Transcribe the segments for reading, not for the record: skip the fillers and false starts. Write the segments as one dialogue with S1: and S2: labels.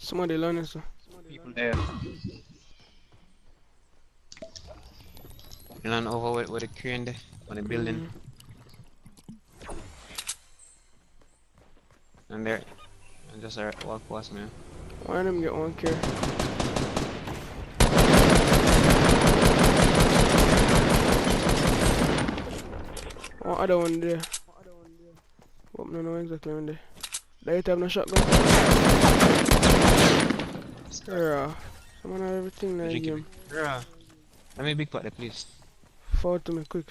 S1: Somebody learning so.
S2: People there. You land over with the crane there, on the building.
S1: Mm.
S2: And there, and just walk past me.
S1: Why them get one care? One other one there. But I don't know exactly when they. They have no shotgun. Yeah. Someone have everything in the game.
S2: Yeah. Let me big pot there, please.
S1: Forward to me quick.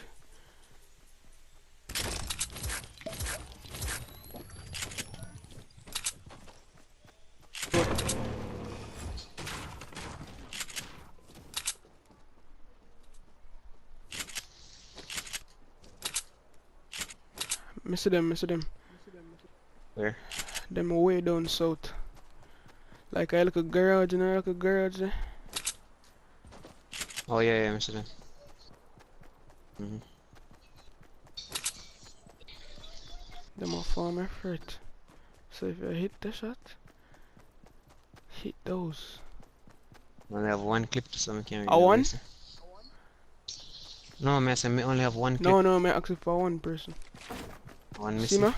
S1: Miss them.
S2: Where?
S1: Them way down south. Like I look a garage, you know, like a garage there.
S2: Oh yeah, yeah, Mr.
S1: Them a farm effort. So if you hit the shot, hit those.
S2: I only have one clip, so I can't
S1: A one?
S2: No, man, I said me only have one clip.
S1: No, I'm asking for one person.
S2: One
S1: See
S2: missing.
S1: ma?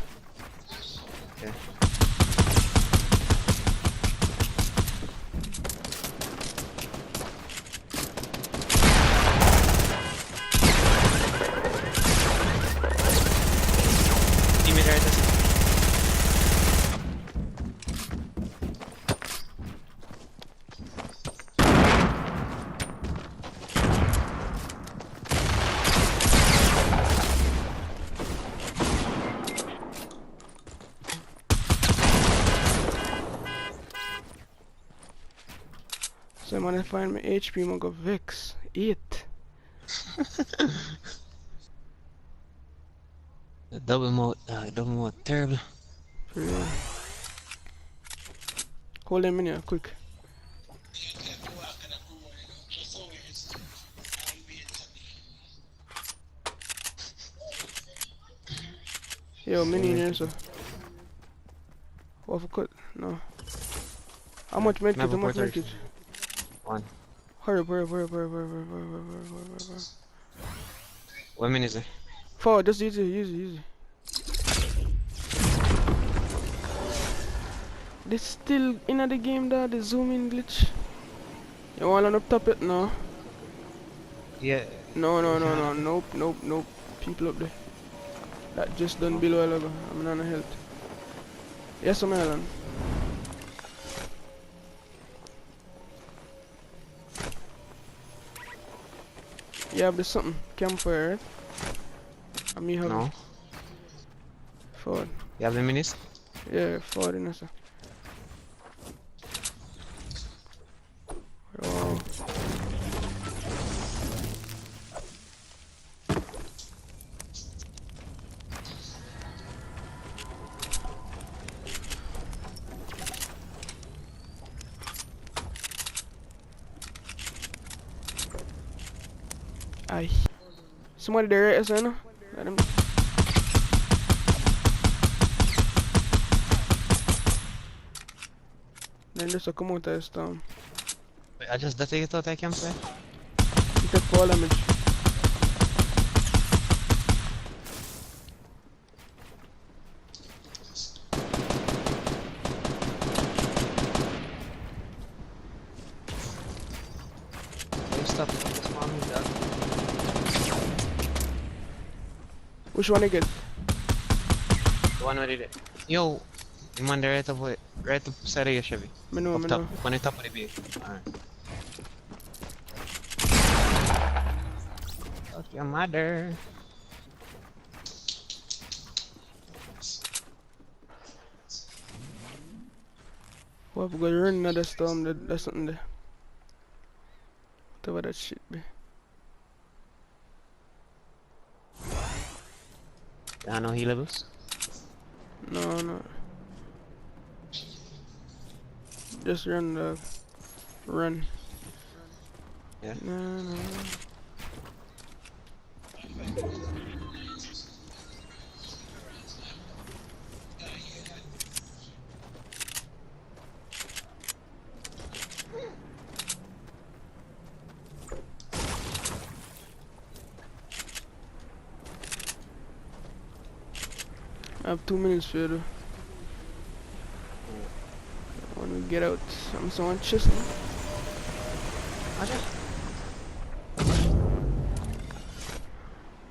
S2: Okay. Teammate right there.
S1: So I'm gonna find my HP, I'm gonna go Vex. 8.
S2: The double mode, terrible.
S1: For real. Hold them in here, quick. Yo, mini in here, so. What for cut? No. How much medkit? How much medkit?
S2: One.
S1: Hurry up.
S2: 1 minute is it?
S1: Forward, just use it. They still in the game though, the zoom in glitch. You wanna up top it? No.
S2: Yeah.
S1: No. Nope. People up there. That just done below a logo. I'm on a health. Yes, I'm Alan. Yeah, there's something. Campfire, right? And me have
S2: No.
S1: forward.
S2: You have the minis?
S1: Yeah, forward in there, sir. Oh. Aye. Somebody there, right, sir, no? Let them. Then just come out of the storm.
S2: Wait, I just take it out, I can't play.
S1: You take fall damage.
S2: Hey, stop. Just spawn me, dog.
S1: Which one you get?
S2: The one where did it. Yo, the man there right up side of your Chevy.
S1: Me know.
S2: Up top, on the top of the base. Alright. Fuck your mother.
S1: What we gonna run another storm? That's something there. Whatever that shit be.
S2: I know he levels.
S1: No. Just run the run.
S2: Yeah.
S1: No. have 2 minutes for you though. When we get out, I'm someone chasing.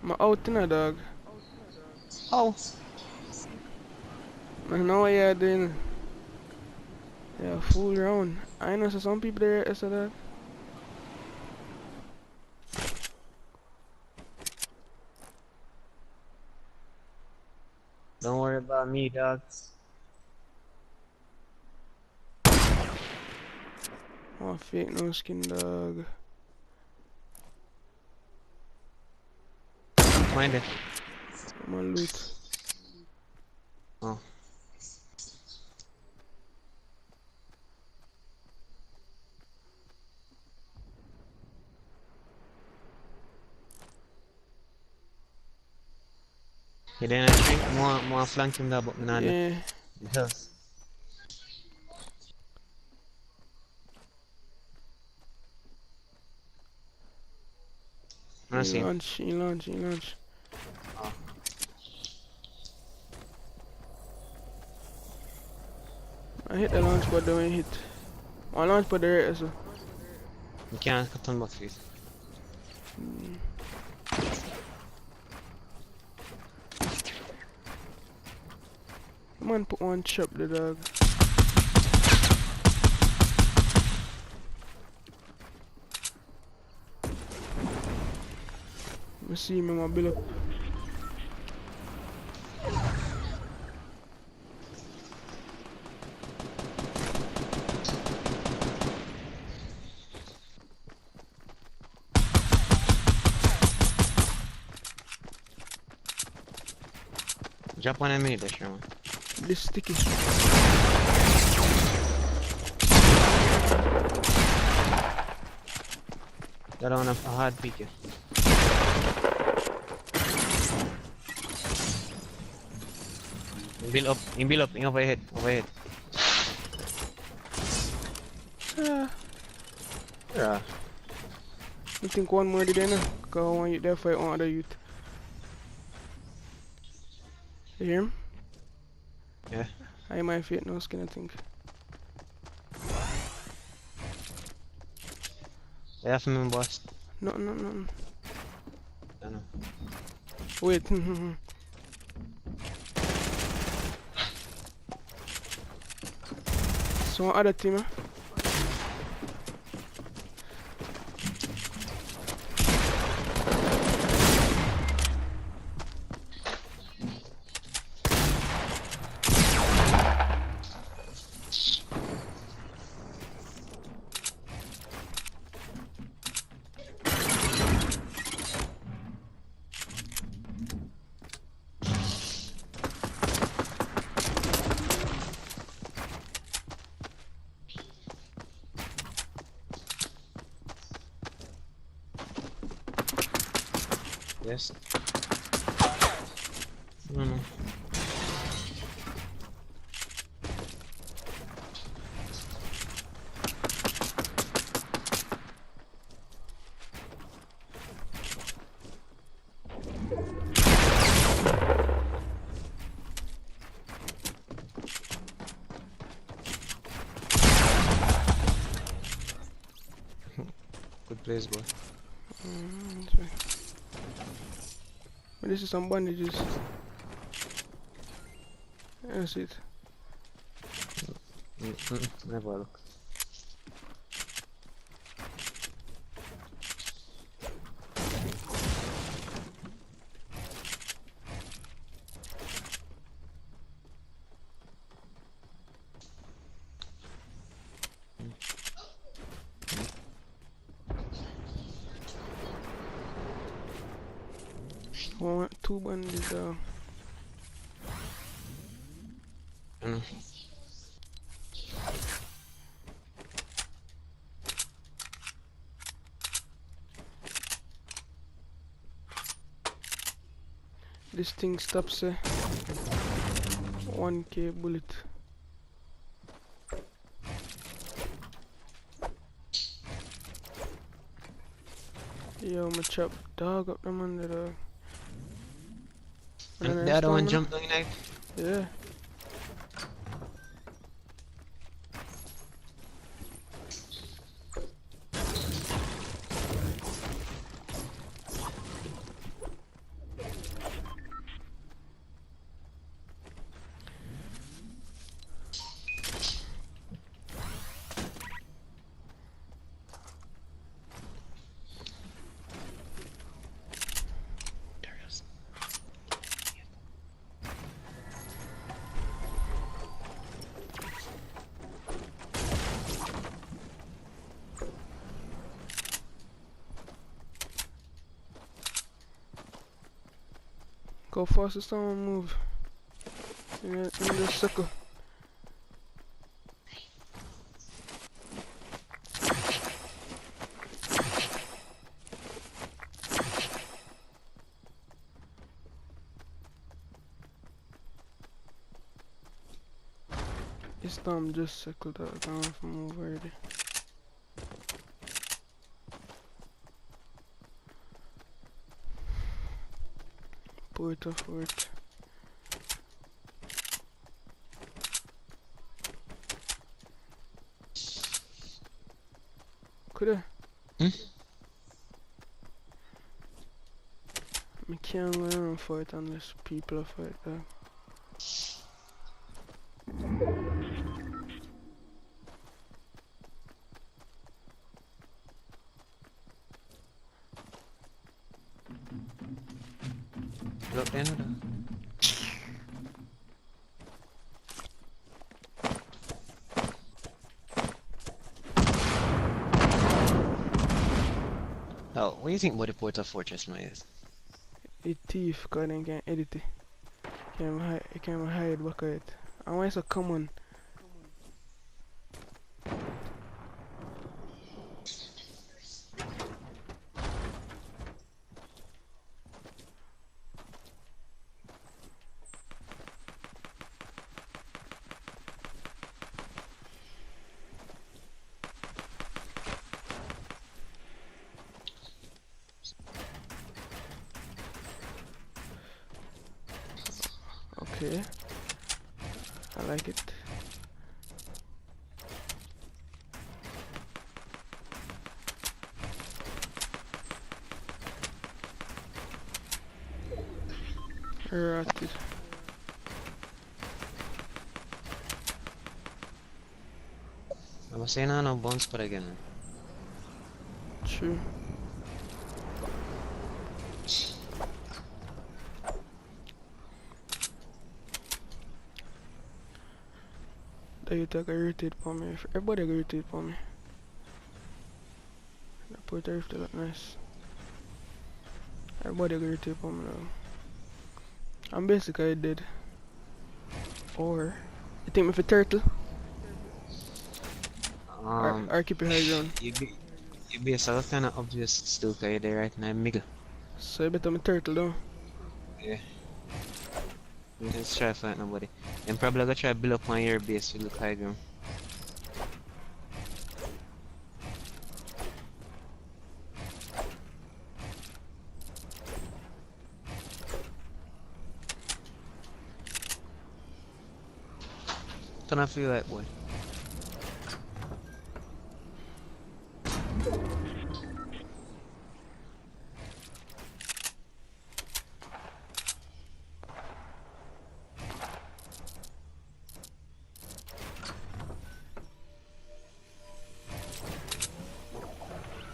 S1: I'm out in a dog.
S2: Oh.
S1: I know what you're doing. Yeah, fool around. I know so some people there is that.
S2: Don't worry about me, dog.
S1: Oh, fake no skin dog.
S2: Find it.
S1: I'm on loot.
S2: Oh. You didn't think more flank him there, but me not.
S1: Yeah.
S2: Yes. I see.
S1: He launch.
S2: Oh.
S1: I hit the launch but don't hit. I launch but there is so.
S2: You can't cut on back feet.
S1: Come on, put one chop the dog. Let me see me my build up.
S2: Drop one enemy there, Sherman.
S1: This sticky.
S2: That don't have a hard peek. Build up, in overhead.
S1: Ah,
S2: Yeah.
S1: I think one more did there now. Cause I want you there fight one other youth. You hear him?
S2: Yeah.
S1: I might fit no skin I think.
S2: Yeah, for me, boss.
S1: No.
S2: I don't know.
S1: Wait. So other team, huh?
S2: Yes. No. Good place, boy.
S1: That's right. But this is some bandages. That's it.
S2: Never look.
S1: One, two bandages. This thing stops 1k bullet. Yo, I'ma chop dog up them under the.
S2: And the other one jumped on your knife.
S1: Yeah.
S2: There it is.
S1: Go fastest time move. In the circle. This time just circled out. I don't have to move already. Port of fort. Coulda.
S2: Hmm?
S1: I can't go around fight unless people are fight dog.
S2: Look then. Oh, what do you think about the Portal Fortress, Myers?
S1: It thief cause they can't edit it. Can't hide back of it. And why so common? Okay. I like it. Rotted.
S2: I was saying no bounce spot again.
S1: True. They take a rotate for me. Everybody go rotate for me. The port rift look nice. Everybody go rotate for me now. I'm basically dead. Or you think me for turtle? Or keep it high ground.
S2: You be so kind of obvious still cause you're there right now, Miguel.
S1: So you better me turtle down.
S2: Yeah. You just try to fight nobody. And probably gonna try to build up on your base, you look high ground. Don't I feel like boy?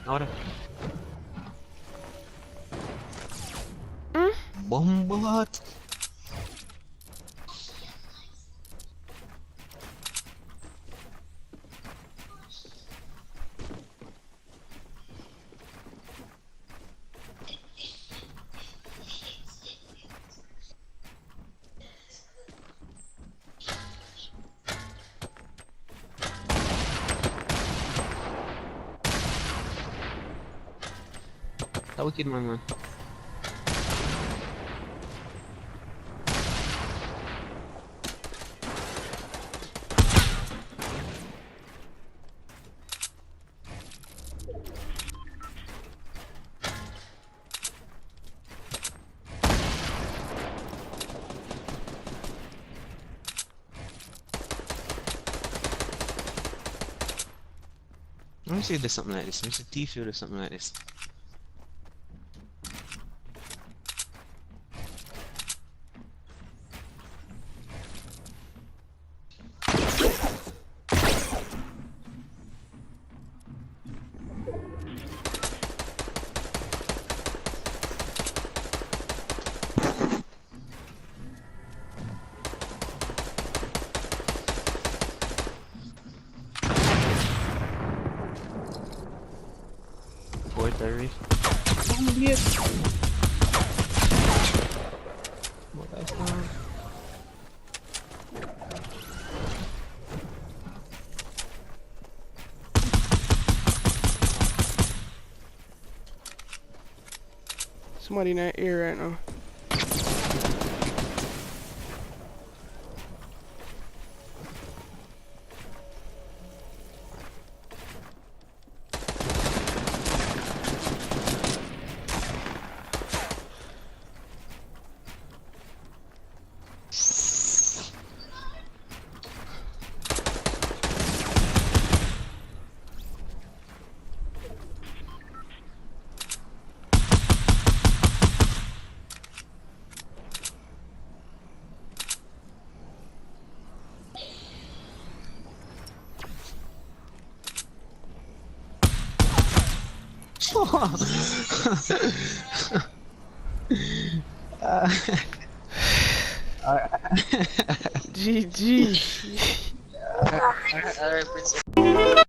S2: Ahora. Bombot. That wicked man. Let me see if there's something like this. Let me see T-Field or something like this. Four thirty. Oh, yes. What else now?
S1: Somebody in that air right now. GG.
S2: Alright, Prince.